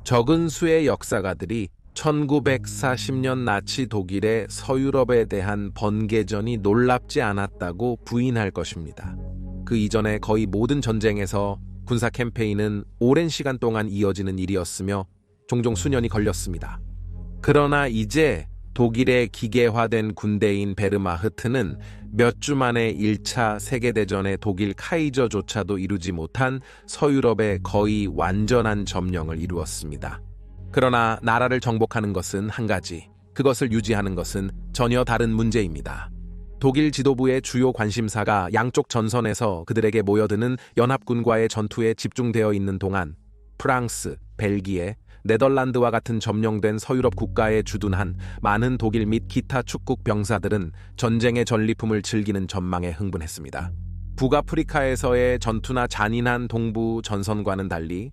적은 수의 역사가들이 1940년 나치 독일의 서유럽에 대한 번개전이 놀랍지 않았다고 부인할 것입니다. 그 이전에 거의 모든 전쟁에서 군사 캠페인은 오랜 시간 동안 이어지는 일이었으며 종종 수년이 걸렸습니다. 그러나 이제 독일의 기계화된 군대인 베르마흐트는 몇 주 만에 1차 세계대전의 독일 카이저조차도 이루지 못한 서유럽의 거의 완전한 점령을 이루었습니다. 그러나 나라를 정복하는 것은 한 가지, 그것을 유지하는 것은 전혀 다른 문제입니다. 독일 지도부의 주요 관심사가 양쪽 전선에서 그들에게 모여드는 연합군과의 전투에 집중되어 있는 동안 프랑스, 벨기에, 네덜란드와 같은 점령된 서유럽 국가에 주둔한 많은 독일 및 기타 축국 병사들은 전쟁의 전리품을 즐기는 전망에 흥분했습니다. 북아프리카에서의 전투나 잔인한 동부 전선과는 달리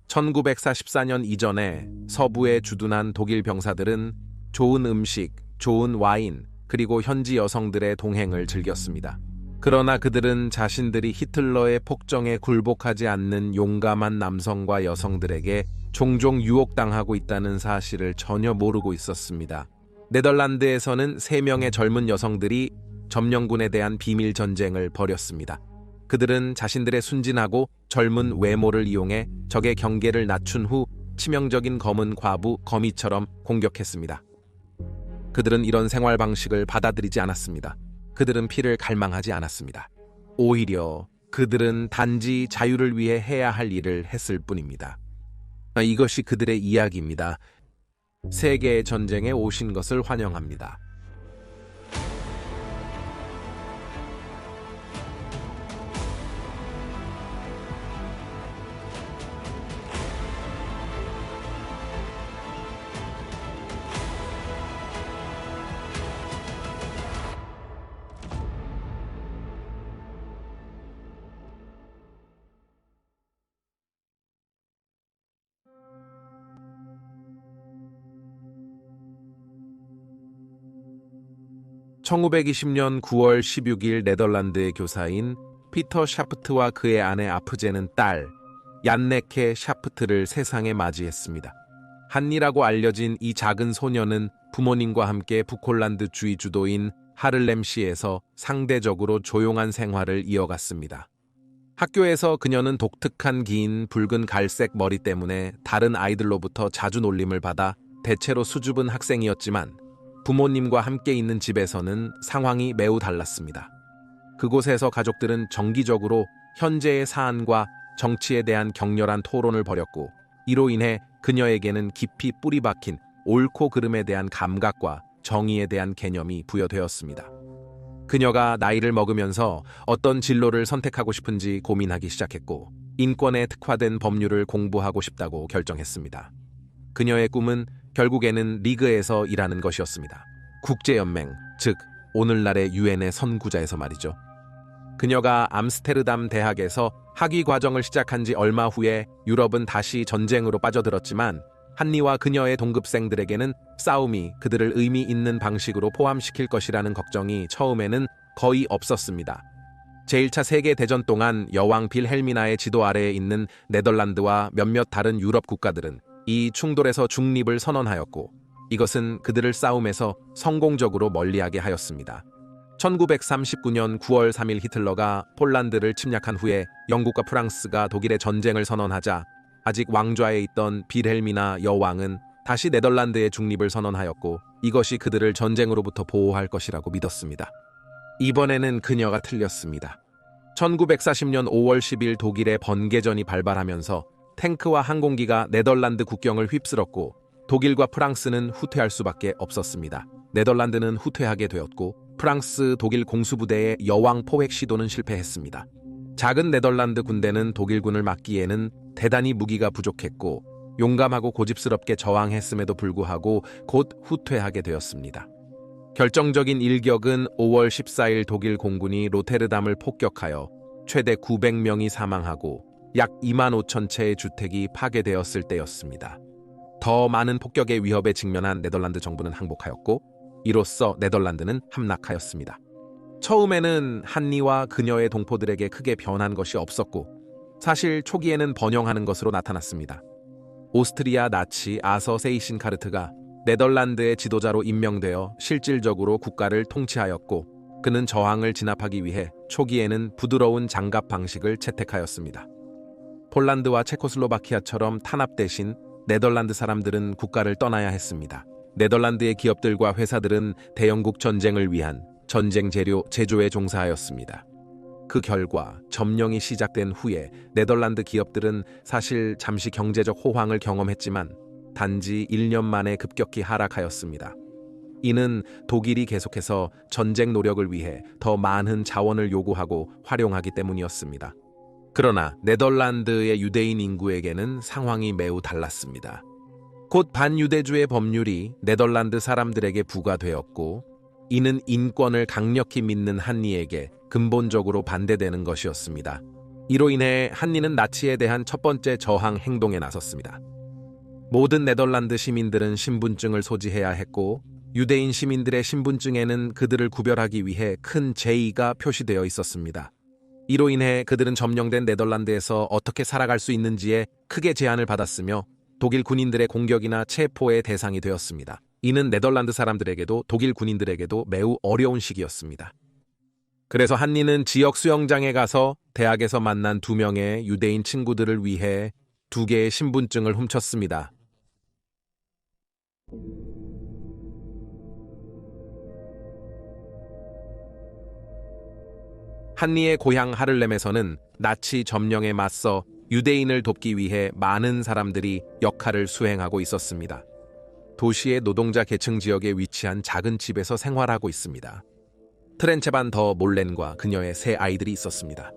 1944년 이전에 서부에 주둔한 독일 병사들은 좋은 음식, 좋은 와인, 그리고 현지 여성들의 동행을 즐겼습니다. 그러나 그들은 자신들이 히틀러의 폭정에 굴복하지 않는 용감한 남성과 여성들에게 종종 유혹당하고 있다는 사실을 전혀 모르고 있었습니다. 네덜란드에서는 3명의 젊은 여성들이 점령군에 대한 비밀 전쟁을 벌였습니다. 그들은 자신들의 순진하고 젊은 외모를 이용해 적의 경계를 낮춘 후 치명적인 검은 과부 거미처럼 공격했습니다. 그들은 이런 생활 방식을 받아들이지 않았습니다. 그들은 피를 갈망하지 않았습니다. 오히려 그들은 단지 자유를 위해 해야 할 일을 했을 뿐입니다. 이것이 그들의 이야기입니다. 세계의 전쟁에 오신 것을 환영합니다. (1920년 9월 16일) 네덜란드의 교사인 피터 샤프트와 그의 아내 아프제는 딸 얀네케 샤프트를 세상에 맞이했습니다. 한니라고 알려진 이 작은 소녀는 부모님과 함께 북홀란드 주의 주도인 하를렘시에서 상대적으로 조용한 생활을 이어갔습니다. 학교에서 그녀는 독특한 긴 붉은 갈색 머리 때문에 다른 아이들로부터 자주 놀림을 받아 대체로 수줍은 학생이었지만 부모님과 함께 있는 집에서는 상황이 매우 달랐습니다. 그곳에서 가족들은 정기적으로 현재의 사안과 정치에 대한 격렬한 토론을 벌였고, 이로 인해 그녀에게는 깊이 뿌리 박힌 옳고 그름에 대한 감각과 정의에 대한 개념이 부여되었습니다. 그녀가 나이를 먹으면서 어떤 진로를 선택하고 싶은지 고민하기 시작했고, 인권에 특화된 법률을 공부하고 싶다고 결정했습니다. 그녀의 꿈은 결국에는 리그에서 일하는 것이었습니다. 국제연맹, 즉 오늘날의 유엔의 선구자에서 말이죠. 그녀가 암스테르담 대학에서 학위 과정을 시작한 지 얼마 후에 유럽은 다시 전쟁으로 빠져들었지만 한니와 그녀의 동급생들에게는 싸움이 그들을 의미 있는 방식으로 포함시킬 것이라는 걱정이 처음에는 거의 없었습니다. 제1차 세계대전 동안 여왕 빌헬미나의 지도 아래에 있는 네덜란드와 몇몇 다른 유럽 국가들은 이 충돌에서 중립을 선언하였고, 이것은 그들을 싸움에서 성공적으로 멀리하게 하였습니다. 1939년 9월 3일 히틀러가 폴란드를 침략한 후에 영국과 프랑스가 독일의 전쟁을 선언하자 아직 왕좌에 있던 빌헬미나 여왕은 다시 네덜란드의 중립을 선언하였고, 이것이 그들을 전쟁으로부터 보호할 것이라고 믿었습니다. 이번에는 그녀가 틀렸습니다. 1940년 5월 10일 독일의 번개전이 발발하면서 탱크와 항공기가 네덜란드 국경을 휩쓸었고, 독일과 프랑스는 후퇴할 수밖에 없었습니다. 네덜란드는 후퇴하게 되었고, 프랑스 독일 공수부대의 여왕 포획 시도는 실패했습니다. 작은 네덜란드 군대는 독일군을 막기에는 대단히 무기가 부족했고, 용감하고 고집스럽게 저항했음에도 불구하고 곧 후퇴하게 되었습니다. 결정적인 일격은 5월 14일 독일 공군이 로테르담을 폭격하여 최대 900명이 사망하고 약 2만 5천 채의 주택이 파괴되었을 때였습니다. 더 많은 폭격의 위협에 직면한 네덜란드 정부는 항복하였고, 이로써 네덜란드는 함락하였습니다. 처음에는 한니와 그녀의 동포들에게 크게 변한 것이 없었고, 사실 초기에는 번영하는 것으로 나타났습니다. 오스트리아 나치 아서 세이신카르트가 네덜란드의 지도자로 임명되어 실질적으로 국가를 통치하였고, 그는 저항을 진압하기 위해 초기에는 부드러운 장갑 방식을 채택하였습니다. 폴란드와 체코슬로바키아처럼 탄압 대신 네덜란드 사람들은 국가를 떠나야 했습니다. 네덜란드의 기업들과 회사들은 대영국 전쟁을 위한 전쟁 재료 제조에 종사하였습니다. 그 결과 점령이 시작된 후에 네덜란드 기업들은 사실 잠시 경제적 호황을 경험했지만 단지 1년 만에 급격히 하락하였습니다. 이는 독일이 계속해서 전쟁 노력을 위해 더 많은 자원을 요구하고 활용하기 때문이었습니다. 그러나 네덜란드의 유대인 인구에게는 상황이 매우 달랐습니다. 곧 반유대주의 법률이 네덜란드 사람들에게 부과되었고, 이는 인권을 강력히 믿는 한니에게 근본적으로 반대되는 것이었습니다. 이로 인해 한니는 나치에 대한 첫 번째 저항 행동에 나섰습니다. 모든 네덜란드 시민들은 신분증을 소지해야 했고, 유대인 시민들의 신분증에는 그들을 구별하기 위해 큰 J가 표시되어 있었습니다. 이로 인해 그들은 점령된 네덜란드에서 어떻게 살아갈 수 있는지에 크게 제한을 받았으며 독일 군인들의 공격이나 체포의 대상이 되었습니다. 이는 네덜란드 사람들에게도 독일 군인들에게도 매우 어려운 시기였습니다. 그래서 한니는 지역 수영장에 가서 대학에서 만난 2명의 유대인 친구들을 위해 2개의 신분증을 훔쳤습니다. 한니의 고향 하를렘에서는 나치 점령에 맞서 유대인을 돕기 위해 많은 사람들이 역할을 수행하고 있었습니다. 도시의 노동자 계층 지역에 위치한 작은 집에서 생활하고 있습니다. 트렌체 반 더 몰렌과 그녀의 3 아이들이 있었습니다.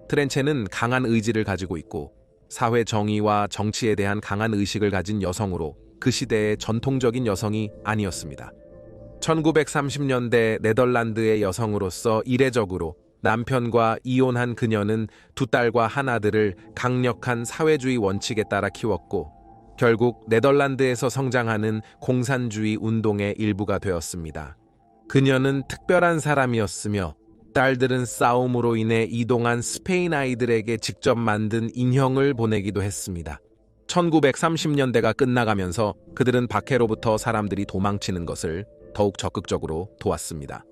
트렌체는 강한 의지를 가지고 있고 사회 정의와 정치에 대한 강한 의식을 가진 여성으로 그 시대의 전통적인 여성이 아니었습니다. 1930년대 네덜란드의 여성으로서 이례적으로 남편과 이혼한 그녀는 2 딸과 1 아들을 강력한 사회주의 원칙에 따라 키웠고, 결국 네덜란드에서 성장하는 공산주의 운동의 일부가 되었습니다. 그녀는 특별한 사람이었으며 딸들은 싸움으로 인해 이동한 스페인 아이들에게 직접 만든 인형을 보내기도 했습니다. 1930년대가 끝나가면서 그들은 박해로부터 사람들이 도망치는 것을 더욱 적극적으로 도왔습니다.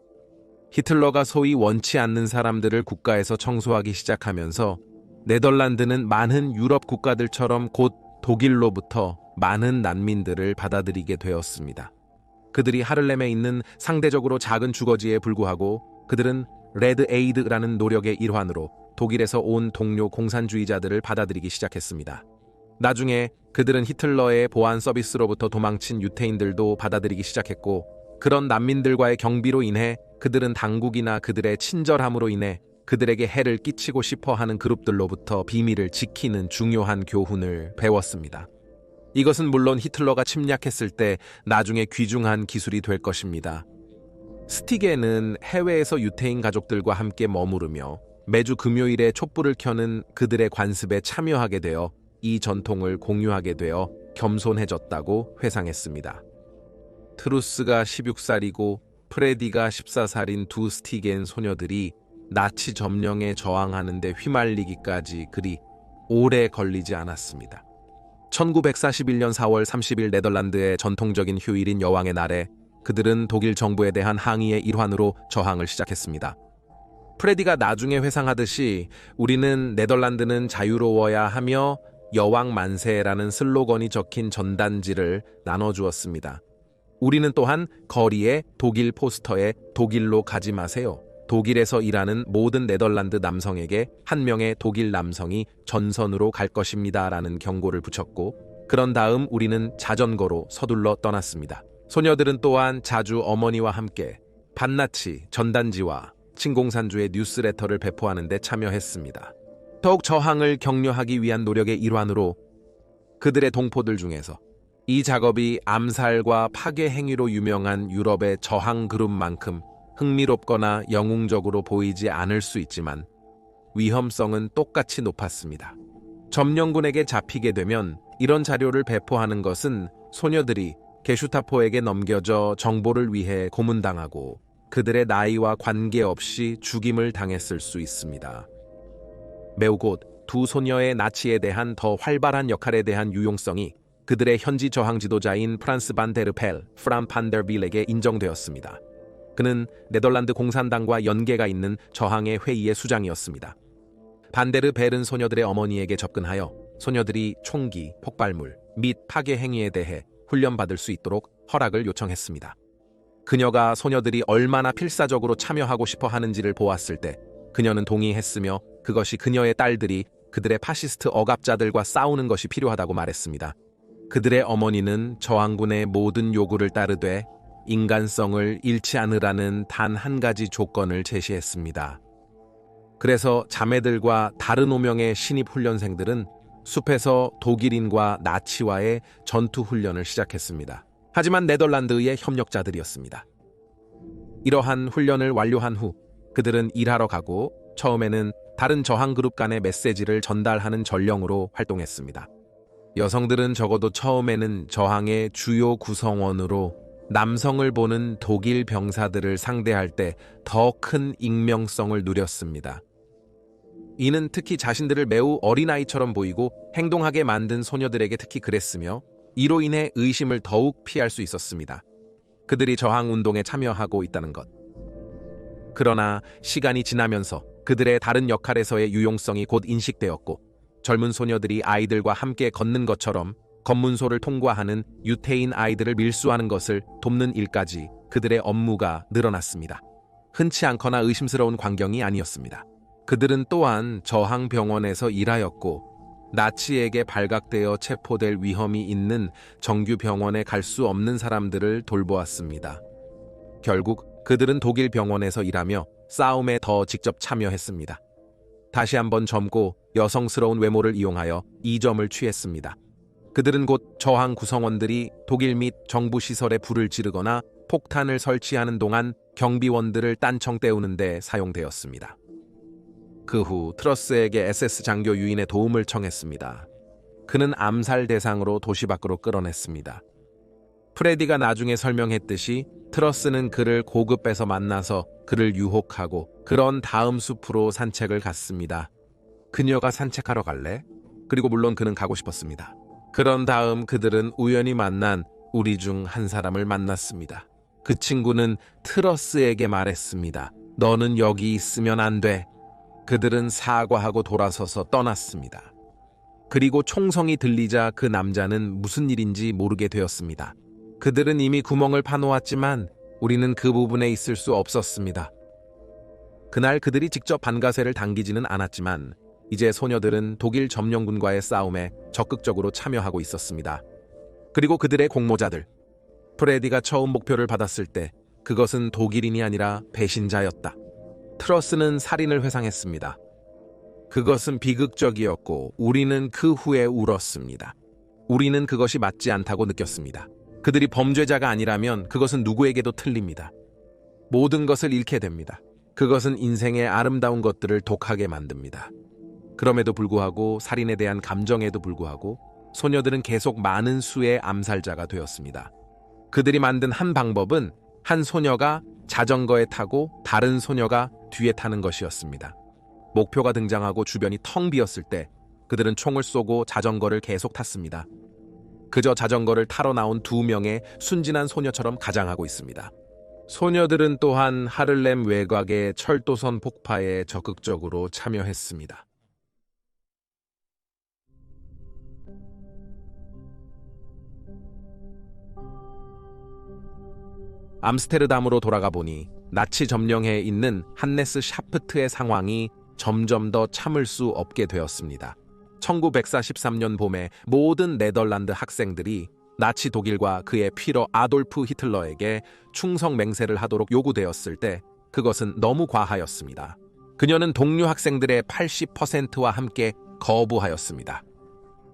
히틀러가 소위 원치 않는 사람들을 국가에서 청소하기 시작하면서 네덜란드는 많은 유럽 국가들처럼 곧 독일로부터 많은 난민들을 받아들이게 되었습니다. 그들이 하를렘에 있는 상대적으로 작은 주거지에 불구하고 그들은 레드 에이드라는 노력의 일환으로 독일에서 온 동료 공산주의자들을 받아들이기 시작했습니다. 나중에 그들은 히틀러의 보안 서비스로부터 도망친 유태인들도 받아들이기 시작했고, 그런 난민들과의 경비로 인해 그들은 당국이나 그들의 친절함으로 인해 그들에게 해를 끼치고 싶어 하는 그룹들로부터 비밀을 지키는 중요한 교훈을 배웠습니다. 이것은 물론 히틀러가 침략했을 때 나중에 귀중한 기술이 될 것입니다. 스티게는 해외에서 유태인 가족들과 함께 머무르며 매주 금요일에 촛불을 켜는 그들의 관습에 참여하게 되어 이 전통을 공유하게 되어 겸손해졌다고 회상했습니다. 트루스가 16살이고 프레디가 14살인 2 스티겐 소녀들이 나치 점령에 저항하는 데 휘말리기까지 그리 오래 걸리지 않았습니다. 1941년 4월 30일 네덜란드의 전통적인 휴일인 여왕의 날에 그들은 독일 정부에 대한 항의의 일환으로 저항을 시작했습니다. 프레디가 나중에 회상하듯이 우리는 네덜란드는 자유로워야 하며 여왕 만세라는 슬로건이 적힌 전단지를 나눠주었습니다. 우리는 또한 거리에 독일 포스터에 독일로 가지 마세요. 독일에서 일하는 모든 네덜란드 남성에게 1명의 독일 남성이 전선으로 갈 것입니다. 라는 경고를 붙였고, 그런 다음 우리는 자전거로 서둘러 떠났습니다. 소녀들은 또한 자주 어머니와 함께 반나치 전단지와 친공산주의 뉴스레터를 배포하는 데 참여했습니다. 더욱 저항을 격려하기 위한 노력의 일환으로 그들의 동포들 중에서 이 작업이 암살과 파괴 행위로 유명한 유럽의 저항 그룹만큼 흥미롭거나 영웅적으로 보이지 않을 수 있지만 위험성은 똑같이 높았습니다. 점령군에게 잡히게 되면 이런 자료를 배포하는 것은 소녀들이 게슈타포에게 넘겨져 정보를 위해 고문당하고 그들의 나이와 관계없이 죽임을 당했을 수 있습니다. 매우 곧 2 소녀의 나치에 대한 더 활발한 역할에 대한 유용성이 그들의 현지 저항 지도자인 프란스 반데르펠, 프란 판데르빌에게 인정되었습니다. 그는 네덜란드 공산당과 연계가 있는 저항의 회의의 수장이었습니다. 반데르벨은 소녀들의 어머니에게 접근하여 소녀들이 총기, 폭발물 및 파괴 행위에 대해 훈련받을 수 있도록 허락을 요청했습니다. 그녀가 소녀들이 얼마나 필사적으로 참여하고 싶어 하는지를 보았을 때 그녀는 동의했으며 그것이 그녀의 딸들이 그들의 파시스트 억압자들과 싸우는 것이 필요하다고 말했습니다. 그들의 어머니는 저항군의 모든 요구를 따르되 인간성을 잃지 않으라는 단 한 가지 조건을 제시했습니다. 그래서 자매들과 다른 오명의 신입 훈련생들은 숲에서 독일인과 나치와의 전투 훈련을 시작했습니다. 하지만 네덜란드의 협력자들이었습니다. 이러한 훈련을 완료한 후 그들은 일하러 가고 처음에는 다른 저항 그룹 간의 메시지를 전달하는 전령으로 활동했습니다. 여성들은 적어도 처음에는 저항의 주요 구성원으로 남성을 보는 독일 병사들을 상대할 때 더 큰 익명성을 누렸습니다. 이는 특히 자신들을 매우 어린아이처럼 보이고 행동하게 만든 소녀들에게 특히 그랬으며 이로 인해 의심을 더욱 피할 수 있었습니다. 그들이 저항운동에 참여하고 있다는 것. 그러나 시간이 지나면서 그들의 다른 역할에서의 유용성이 곧 인식되었고 젊은 소녀들이 아이들과 함께 걷는 것처럼 검문소를 통과하는 유태인 아이들을 밀수하는 것을 돕는 일까지 그들의 업무가 늘어났습니다. 흔치 않거나 의심스러운 광경이 아니었습니다. 그들은 또한 저항병원에서 일하였고 나치에게 발각되어 체포될 위험이 있는 정규 병원에 갈 수 없는 사람들을 돌보았습니다. 결국 그들은 독일 병원에서 일하며 싸움에 더 직접 참여했습니다. 다시 한번 젊고 여성스러운 외모를 이용하여 이점을 취했습니다. 그들은 곧 저항 구성원들이 독일 및 정부 시설에 불을 지르거나 폭탄을 설치하는 동안 경비원들을 딴청 때우는 데 사용되었습니다. 그 후 트러스에게 SS 장교 유인의 도움을 청했습니다. 그는 암살 대상으로 도시 밖으로 끌어냈습니다. 프레디가 나중에 설명했듯이 트러스는 그를 고급에서 만나서 그를 유혹하고 그런 다음 숲으로 산책을 갔습니다. 그녀가 산책하러 갈래? 그리고 물론 그는 가고 싶었습니다. 그런 다음 그들은 우연히 만난 우리 중 한 사람을 만났습니다. 그 친구는 트러스에게 말했습니다. 너는 여기 있으면 안 돼. 그들은 사과하고 돌아서서 떠났습니다. 그리고 총성이 들리자 그 남자는 무슨 일인지 모르게 되었습니다. 그들은 이미 구멍을 파놓았지만 우리는 그 부분에 있을 수 없었습니다. 그날 그들이 직접 반가쇠를 당기지는 않았지만 이제 소녀들은 독일 점령군과의 싸움에 적극적으로 참여하고 있었습니다. 그리고 그들의 공모자들. 프레디가 처음 목표를 받았을 때 그것은 독일인이 아니라 배신자였다. 트러스는 살인을 회상했습니다. 그것은 비극적이었고 우리는 그 후에 울었습니다. 우리는 그것이 맞지 않다고 느꼈습니다. 그들이 범죄자가 아니라면 그것은 누구에게도 틀립니다. 모든 것을 잃게 됩니다. 그것은 인생의 아름다운 것들을 독하게 만듭니다. 그럼에도 불구하고 살인에 대한 감정에도 불구하고 소녀들은 계속 많은 수의 암살자가 되었습니다. 그들이 만든 한 방법은 한 소녀가 자전거에 타고 다른 소녀가 뒤에 타는 것이었습니다. 목표가 등장하고 주변이 텅 비었을 때 그들은 총을 쏘고 자전거를 계속 탔습니다. 그저 자전거를 타러 나온 2명의 순진한 소녀처럼 가장하고 있습니다. 소녀들은 또한 하를렘 외곽의 철도선 폭파에 적극적으로 참여했습니다. 암스테르담으로 돌아가 보니 나치 점령해에 있는 한네스 샤프트의 상황이 점점 더 참을 수 없게 되었습니다. 1943년 봄에 모든 네덜란드 학생들이 나치 독일과 그의 피러 아돌프 히틀러에게 충성 맹세를 하도록 요구되었을 때 그것은 너무 과하였습니다. 그녀는 동료 학생들의 80%와 함께 거부하였습니다.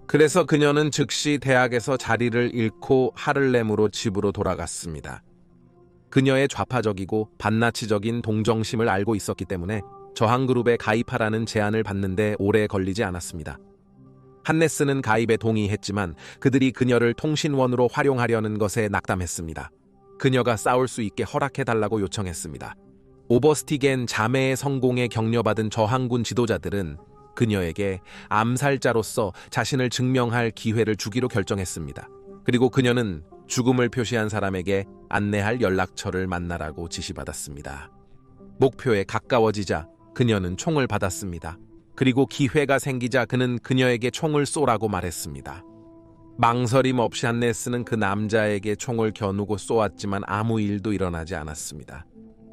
그래서 그녀는 즉시 대학에서 자리를 잃고 하를렘으로 집으로 돌아갔습니다. 그녀의 좌파적이고 반나치적인 동정심을 알고 있었기 때문에 저항그룹에 가입하라는 제안을 받는데 오래 걸리지 않았습니다. 한네스는 가입에 동의했지만 그들이 그녀를 통신원으로 활용하려는 것에 낙담했습니다. 그녀가 싸울 수 있게 허락해달라고 요청했습니다. 오버스티겐 자매의 성공에 격려받은 저항군 지도자들은 그녀에게 암살자로서 자신을 증명할 기회를 주기로 결정했습니다. 그리고 그녀는 죽음을 표시한 사람에게 안내할 연락처를 만나라고 지시받았습니다. 목표에 가까워지자 그녀는 총을 받았습니다. 그리고 기회가 생기자 그는 그녀에게 총을 쏘라고 말했습니다. 망설임 없이 한네스는 그 남자에게 총을 겨누고 쏘았지만 아무 일도 일어나지 않았습니다.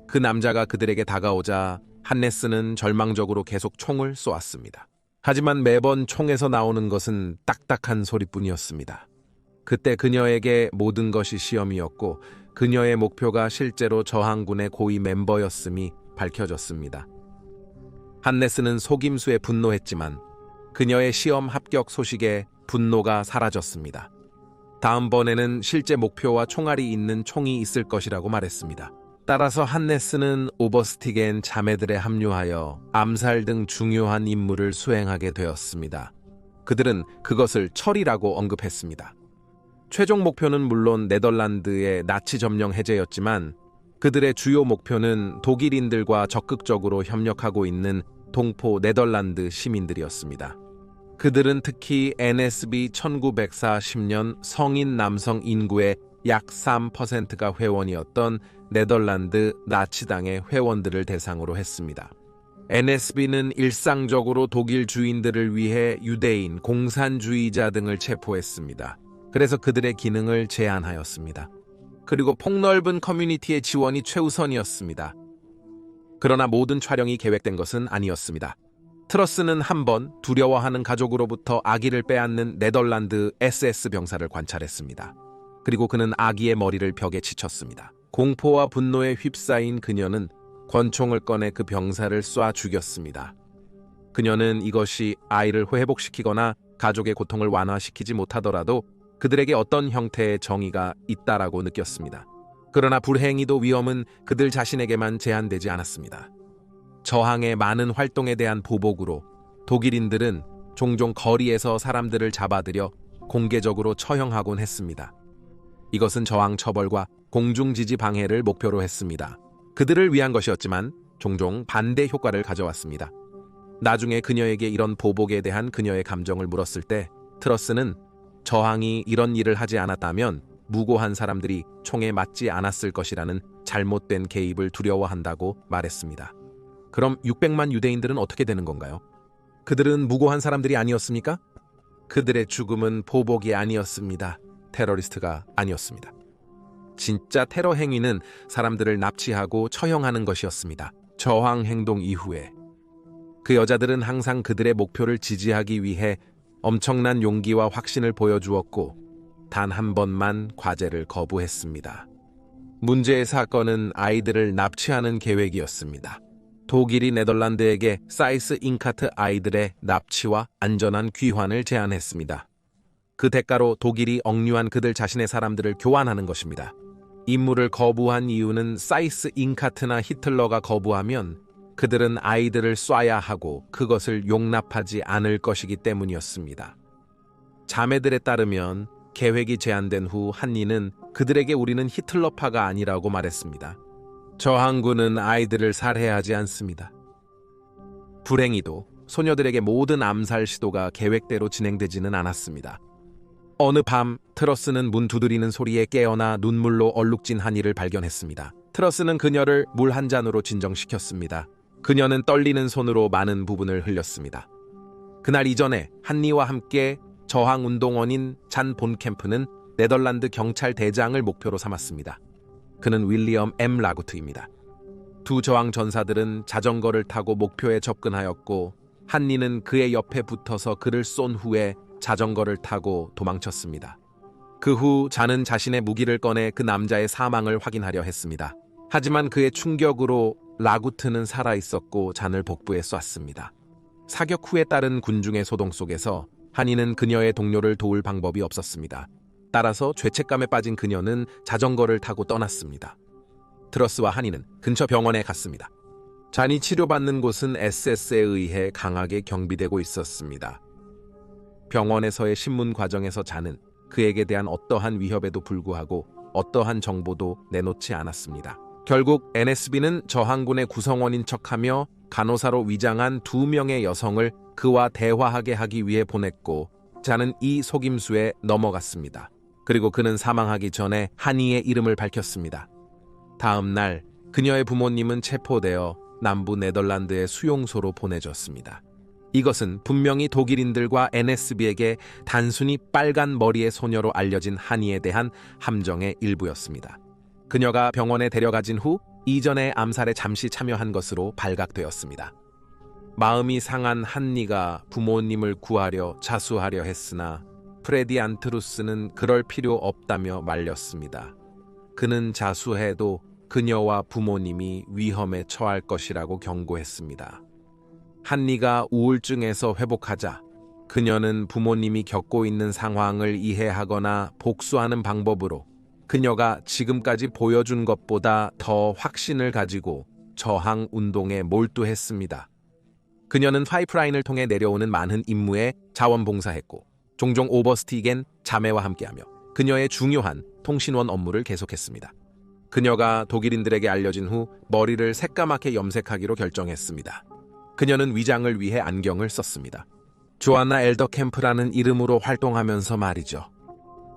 그 남자가 그들에게 다가오자 한네스는 절망적으로 계속 총을 쏘았습니다. 하지만 매번 총에서 나오는 것은 딱딱한 소리뿐이었습니다. 그때 그녀에게 모든 것이 시험이었고 그녀의 목표가 실제로 저항군의 고위 멤버였음이 밝혀졌습니다. 한네스는 속임수에 분노했지만 그녀의 시험 합격 소식에 분노가 사라졌습니다. 다음번에는 실제 목표와 총알이 있는 총이 있을 것이라고 말했습니다. 따라서 한네스는 오버스틱엔 자매들에 합류하여 암살 등 중요한 임무를 수행하게 되었습니다. 그들은 그것을 철이라고 언급했습니다. 최종 목표는 물론 네덜란드의 나치 점령 해제였지만 그들의 주요 목표는 독일인들과 적극적으로 협력하고 있는 동포 네덜란드 시민들이었습니다. 그들은 특히 NSB 1940년 성인 남성 인구의 약 3%가 회원이었던 네덜란드 나치당의 회원들을 대상으로 했습니다. NSB는 일상적으로 독일 주인들을 위해 유대인, 공산주의자 등을 체포했습니다. 그래서 그들의 기능을 제한하였습니다. 그리고 폭넓은 커뮤니티의 지원이 최우선이었습니다. 그러나 모든 촬영이 계획된 것은 아니었습니다. 트러스는 한 번 두려워하는 가족으로부터 아기를 빼앗는 네덜란드 SS 병사를 관찰했습니다. 그리고 그는 아기의 머리를 벽에 치쳤습니다. 공포와 분노에 휩싸인 그녀는 권총을 꺼내 그 병사를 쏴 죽였습니다. 그녀는 이것이 아이를 회복시키거나 가족의 고통을 완화시키지 못하더라도 그들에게 어떤 형태의 정의가 있다라고 느꼈습니다. 그러나 불행히도 위험은 그들 자신에게만 제한되지 않았습니다. 저항의 많은 활동에 대한 보복으로 독일인들은 종종 거리에서 사람들을 잡아들여 공개적으로 처형하곤 했습니다. 이것은 저항 처벌과 공중지지 방해를 목표로 했습니다. 그들을 위한 것이었지만 종종 반대 효과를 가져왔습니다. 나중에 그녀에게 이런 보복에 대한 그녀의 감정을 물었을 때 트러스는 저항이 이런 일을 하지 않았다면 무고한 사람들이 총에 맞지 않았을 것이라는 잘못된 개입을 두려워한다고 말했습니다. 그럼 600만 유대인들은 어떻게 되는 건가요? 그들은 무고한 사람들이 아니었습니까? 그들의 죽음은 보복이 아니었습니다. 테러리스트가 아니었습니다. 진짜 테러 행위는 사람들을 납치하고 처형하는 것이었습니다. 저항 행동 이후에 그 여자들은 항상 그들의 목표를 지지하기 위해 엄청난 용기와 확신을 보여주었고 단 한 번만 과제를 거부했습니다. 문제의 사건은 아이들을 납치하는 계획이었습니다. 독일이 네덜란드에게 사이스 잉카트 아이들의 납치와 안전한 귀환을 제안했습니다. 그 대가로 독일이 억류한 그들 자신의 사람들을 교환하는 것입니다. 임무를 거부한 이유는 사이스 잉카트나 히틀러가 거부하면 그들은 아이들을 쏴야 하고 그것을 용납하지 않을 것이기 때문이었습니다. 자매들에 따르면 계획이 제안된 후 한니는 그들에게 우리는 히틀러파가 아니라고 말했습니다. 저항군은 아이들을 살해하지 않습니다. 불행히도 소녀들에게 모든 암살 시도가 계획대로 진행되지는 않았습니다. 어느 밤 트러스는 문 두드리는 소리에 깨어나 눈물로 얼룩진 한니를 발견했습니다. 트러스는 그녀를 물 한 잔으로 진정시켰습니다. 그녀는 떨리는 손으로 많은 부분을 흘렸습니다. 그날 이전에 한니와 함께 저항운동원인 잔 본캠프는 네덜란드 경찰 대장을 목표로 삼았습니다. 그는 윌리엄 M. 라구트입니다. 두 저항 전사들은 자전거를 타고 목표에 접근하였고 한니는 그의 옆에 붙어서 그를 쏜 후에 자전거를 타고 도망쳤습니다. 그 후 잔은 자신의 무기를 꺼내 그 남자의 사망을 확인하려 했습니다. 하지만 그의 충격으로 라구트는 살아있었고 잔을 복부에 쐈습니다. 사격 후에 따른 군중의 소동 속에서 한니는 그녀의 동료를 도울 방법이 없었습니다. 따라서 죄책감에 빠진 그녀는 자전거를 타고 떠났습니다. 트러스와 한니는 근처 병원에 갔습니다. 잔이 치료받는 곳은 SS에 의해 강하게 경비되고 있었습니다. 병원에서의 신문 과정에서 잔은 그에게 대한 어떠한 위협에도 불구하고 어떠한 정보도 내놓지 않았습니다. 결국 NSB는 저항군의 구성원인 척하며 간호사로 위장한 2명의 여성을 그와 대화하게 하기 위해 보냈고 자는 이 속임수에 넘어갔습니다. 그리고 그는 사망하기 전에 한이의 이름을 밝혔습니다. 다음 날 그녀의 부모님은 체포되어 남부 네덜란드의 수용소로 보내졌습니다. 이것은 분명히 독일인들과 NSB에게 단순히 빨간 머리의 소녀로 알려진 한이에 대한 함정의 일부였습니다. 그녀가 병원에 데려가진 후 이전의 암살에 잠시 참여한 것으로 발각되었습니다. 마음이 상한 한니가 부모님을 구하려 자수하려 했으나 프레디 안트루스는 그럴 필요 없다며 말렸습니다. 그는 자수해도 그녀와 부모님이 위험에 처할 것이라고 경고했습니다. 한니가 우울증에서 회복하자 그녀는 부모님이 겪고 있는 상황을 이해하거나 복수하는 방법으로 그녀가 지금까지 보여준 것보다 더 확신을 가지고 저항 운동에 몰두했습니다. 그녀는 파이프라인을 통해 내려오는 많은 임무에 자원봉사했고 종종 오버스틱엔 자매와 함께하며 그녀의 중요한 통신원 업무를 계속했습니다. 그녀가 독일인들에게 알려진 후 머리를 새까맣게 염색하기로 결정했습니다. 그녀는 위장을 위해 안경을 썼습니다. 조안나 엘더캠프라는 이름으로 활동하면서 말이죠.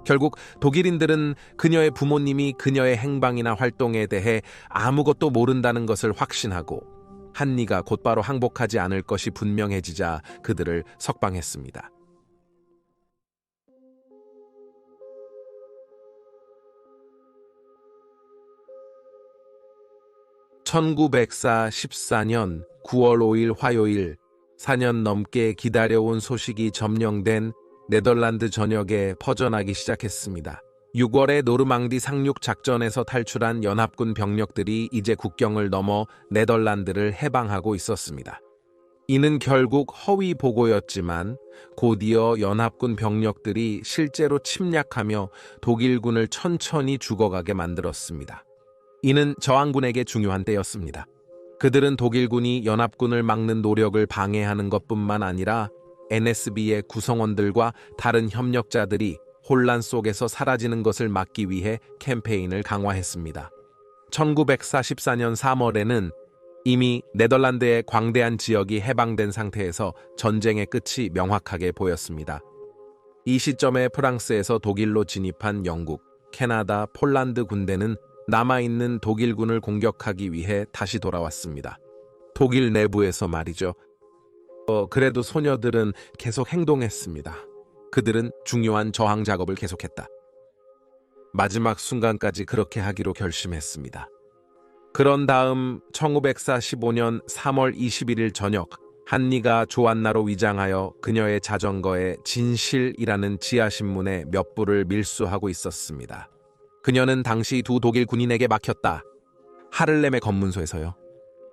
결국 독일인들은 그녀의 부모님이 그녀의 행방이나 활동에 대해 아무것도 모른다는 것을 확신하고 한니가 곧바로 항복하지 않을 것이 분명해지자 그들을 석방했습니다. (1914년 9월 5일) 화요일 4년 넘게 기다려온 소식이 점령된 네덜란드 전역에 퍼져나기 시작했습니다. 6월에 노르망디 상륙 작전에서 탈출한 연합군 병력들이 이제 국경을 넘어 네덜란드를 해방하고 있었습니다. 이는 결국 허위 보고였지만 곧이어 연합군 병력들이 실제로 침략하며 독일군을 천천히 죽어가게 만들었습니다. 이는 저항군에게 중요한 때였습니다. 그들은 독일군이 연합군을 막는 노력을 방해하는 것뿐만 아니라 NSB의 구성원들과 다른 협력자들이 혼란 속에서 사라지는 것을 막기 위해 캠페인을 강화했습니다. 1944년 3월에는 이미 네덜란드의 광대한 지역이 해방된 상태에서 전쟁의 끝이 명확하게 보였습니다. 이 시점에 프랑스에서 독일로 진입한 영국, 캐나다, 폴란드 군대는 남아있는 독일군을 공격하기 위해 다시 돌아왔습니다. 독일 내부에서 말이죠. 그래도 소녀들은 계속 행동했습니다. 그들은 중요한 저항 작업을 계속했다. 마지막 순간까지 그렇게 하기로 결심했습니다. 그런 다음 1945년 3월 21일 저녁 한니가 조안나로 위장하여 그녀의 자전거에 진실이라는 지하신문에 몇 부를 밀수하고 있었습니다. 그녀는 당시 두 독일 군인에게 막혔다. 하를렘의 검문소에서요.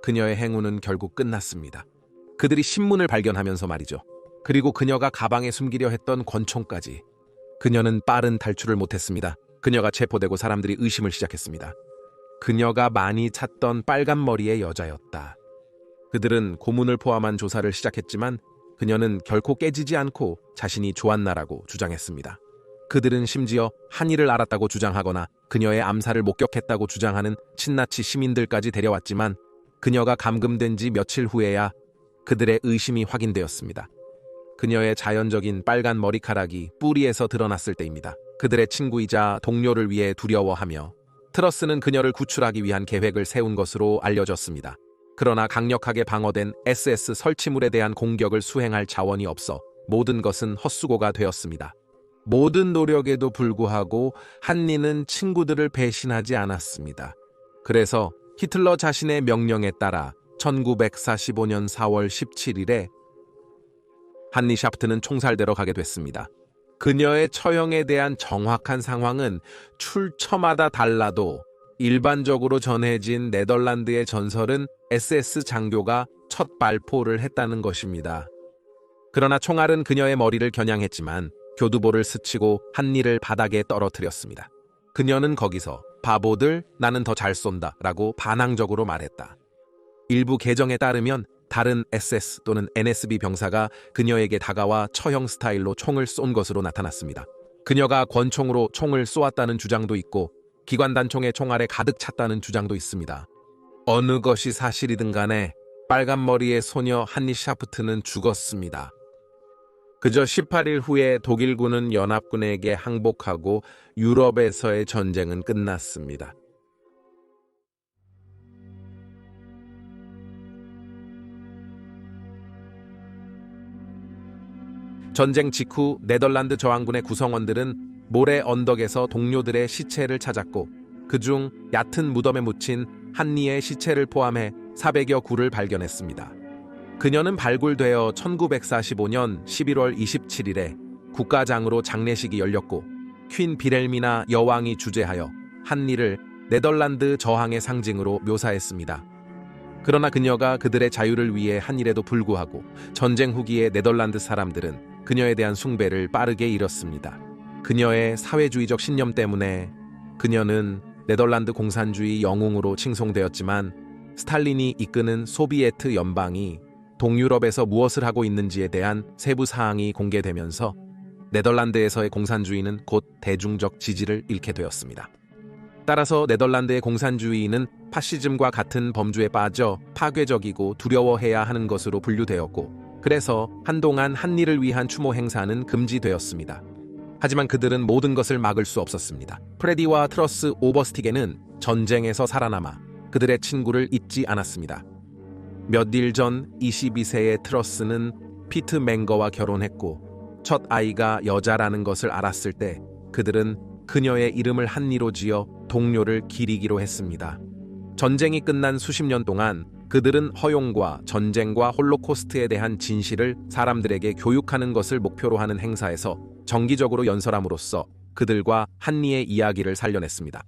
그녀의 행운은 결국 끝났습니다. 그들이 신문을 발견하면서 말이죠. 그리고 그녀가 가방에 숨기려 했던 권총까지. 그녀는 빠른 탈출을 못했습니다. 그녀가 체포되고 사람들이 의심을 시작했습니다. 그녀가 많이 찾던 빨간 머리의 여자였다. 그들은 고문을 포함한 조사를 시작했지만 그녀는 결코 깨지지 않고 자신이 조안나라고 주장했습니다. 그들은 심지어 한이를 알았다고 주장하거나 그녀의 암살을 목격했다고 주장하는 친나치 시민들까지 데려왔지만 그녀가 감금된 지 며칠 후에야 그들의 의심이 확인되었습니다. 그녀의 자연적인 빨간 머리카락이 뿌리에서 드러났을 때입니다. 그들의 친구이자 동료를 위해 두려워하며 트러스는 그녀를 구출하기 위한 계획을 세운 것으로 알려졌습니다. 그러나 강력하게 방어된 SS 설치물에 대한 공격을 수행할 자원이 없어 모든 것은 헛수고가 되었습니다. 모든 노력에도 불구하고 한니는 친구들을 배신하지 않았습니다. 그래서 히틀러 자신의 명령에 따라 1945년 4월 17일에 한니 샤프트는 총살대로 가게 됐습니다. 그녀의 처형에 대한 정확한 상황은 출처마다 달라도 일반적으로 전해진 네덜란드의 전설은 SS 장교가 첫 발포를 했다는 것입니다. 그러나 총알은 그녀의 머리를 겨냥했지만 교두보를 스치고 한니를 바닥에 떨어뜨렸습니다. 그녀는 거기서 바보들, 나는 더 잘 쏜다 라고 반항적으로 말했다. 일부 계정에 따르면 다른 SS 또는 NSB 병사가 그녀에게 다가와 처형 스타일로 총을 쏜 것으로 나타났습니다. 그녀가 권총으로 총을 쏘았다는 주장도 있고 기관단총의 총알에 가득 찼다는 주장도 있습니다. 어느 것이 사실이든 간에 빨간머리의 소녀 한니 샤프트는 죽었습니다. 그저 18일 후에 독일군은 연합군에게 항복하고 유럽에서의 전쟁은 끝났습니다. 전쟁 직후 네덜란드 저항군의 구성원들은 모래 언덕에서 동료들의 시체를 찾았고 그중 얕은 무덤에 묻힌 한니의 시체를 포함해 400여 구를 발견했습니다. 그녀는 발굴되어 1945년 11월 27일에 국가장으로 장례식이 열렸고 퀸 비렐미나 여왕이 주재하여 한니를 네덜란드 저항의 상징으로 묘사했습니다. 그러나 그녀가 그들의 자유를 위해 한 일에도 불구하고 전쟁 후기의 네덜란드 사람들은 그녀에 대한 숭배를 빠르게 잃었습니다. 그녀의 사회주의적 신념 때문에 그녀는 네덜란드 공산주의 영웅으로 칭송되었지만 스탈린이 이끄는 소비에트 연방이 동유럽에서 무엇을 하고 있는지에 대한 세부 사항이 공개되면서 네덜란드에서의 공산주의는 곧 대중적 지지를 잃게 되었습니다. 따라서 네덜란드의 공산주의는 파시즘과 같은 범주에 빠져 파괴적이고 두려워해야 하는 것으로 분류되었고 그래서 한동안 한니를 위한 추모 행사는 금지되었습니다. 하지만 그들은 모든 것을 막을 수 없었습니다. 프레디와 트러스 오버스틱에는 전쟁에서 살아남아 그들의 친구를 잊지 않았습니다. 몇 일 전 22세의 트러스는 피트 맹거와 결혼했고 첫 아이가 여자라는 것을 알았을 때 그들은 그녀의 이름을 한니로 지어 동료를 기리기로 했습니다. 전쟁이 끝난 수십 년 동안 그들은 허용과 전쟁과 홀로코스트에 대한 진실을 사람들에게 교육하는 것을 목표로 하는 행사에서 정기적으로 연설함으로써 그들과 한니의 이야기를 살려냈습니다.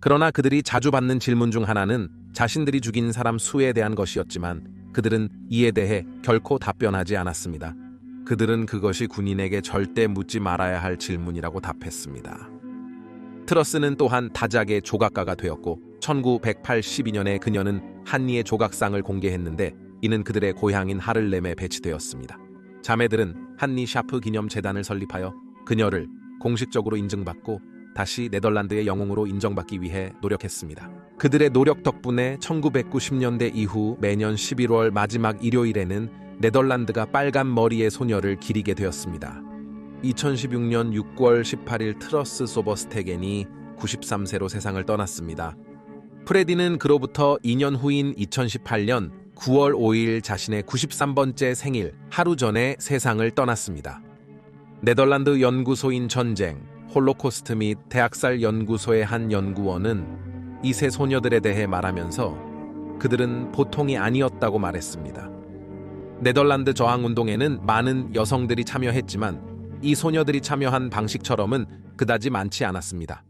그러나 그들이 자주 받는 질문 중 하나는 자신들이 죽인 사람 수에 대한 것이었지만 그들은 이에 대해 결코 답변하지 않았습니다. 그들은 그것이 군인에게 절대 묻지 말아야 할 질문이라고 답했습니다. 트러스는 또한 다작의 조각가가 되었고 1982년에 그녀는 한니의 조각상을 공개했는데 이는 그들의 고향인 하를렘에 배치되었습니다. 자매들은 한니 샤프 기념 재단을 설립하여 그녀를 공식적으로 인증받고 다시 네덜란드의 영웅으로 인정받기 위해 노력했습니다. 그들의 노력 덕분에 1990년대 이후 매년 11월 마지막 일요일에는 네덜란드가 빨간 머리의 소녀를 기리게 되었습니다. 2016년 6월 18일 트러스 소버스테겐이 93세로 세상을 떠났습니다. 프레디는 그로부터 2년 후인 2018년 9월 5일 자신의 93번째 생일 하루 전에 세상을 떠났습니다. 네덜란드 연구소인 전쟁, 홀로코스트 및 대학살 연구소의 한 연구원은 이 세 소녀들에 대해 말하면서 그들은 보통이 아니었다고 말했습니다. 네덜란드 저항운동에는 많은 여성들이 참여했지만 이 소녀들이 참여한 방식처럼은 그다지 많지 않았습니다.